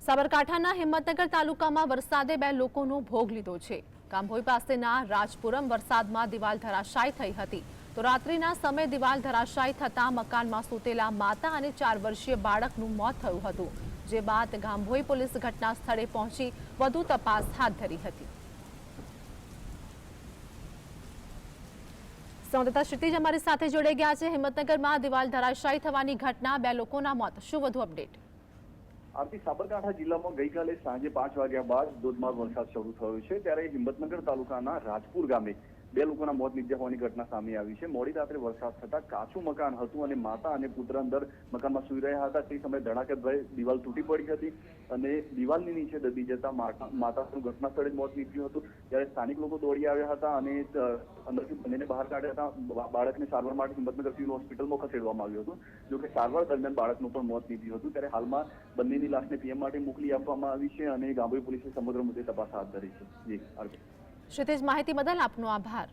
સાબરકાંઠાના હિંમતનગર તાલુકામાં વરસાદે બે લોકોનો ભોગ લીધો છે। ગાંભોઈ પાસેના રાજપુરમ વરસાદમાં દિવાલ ધરાશાયી થઈ હતી તો રાત્રિના સમયે દિવાલ ધરાશાયી થતા મકાનમાં સૂતેલા માતા અને 4 વર્ષીય બાળકનું મોત થયું હતું, જે બાદ ગાંભોઈ પોલીસ ઘટના સ્થળે પહોંચી વધુ તપાસ હાથ ધરી હતી। સંવાદદાતા ક્ષિતિજ અમારી સાથે જોડાઈ ગયા છે। હિંમતનગરમાં દિવાલ ધરાશાયી થવાની ઘટના, બે લોકોના મોત, શું વધુ અપડેટ? આરતી, સાબરકાંઠા જિલ્લામાં ગઈકાલે સાંજે 5 વાગ્યા બાદ ધોધમાર વરસાદ શરૂ થયો છે, ત્યારે હિંમતનગર તાલુકાના રાજપુર ગામે બે લોકોના મોત નીપજ્યા હોવાની ઘટના સામે આવી છે। મોડી રાત્રે વરસાદ થતા કાચું મકાન હતું અને માતા અને પુત્ર અંદર મકાનમાં સૂઈ રહ્યા હતા। તે સમયે ધડાકેભેર દિવાલ તૂટી પડી હતી અને દિવાલની નીચે દબી જતા માતાનું ઘટના સ્થળે જ મોત નીપજ્યું હતું। ત્યારે સ્થાનિક લોકો દોડી આવ્યા હતા અને અંદરથી બંનેને બહાર કાઢ્યા હતા। બાળકને સારવાર માટે હિંમતનગર સિવિલ હોસ્પિટલમાં ખસેડવામાં આવ્યું હતું, જોકે સારવાર દરમિયાન બાળકનું પણ મોત નીપજ્યું હતું। ત્યારે હાલમાં બંનેની લાશને પીએમ માટે મોકલી આપવામાં આવી છે અને ગાંભોઈ પોલીસે સમગ્ર મુદ્દે તપાસ હાથ ધરી છે। જી આરતી। ક્ષિતિજ, માહિતી બદલ આપનો આભાર।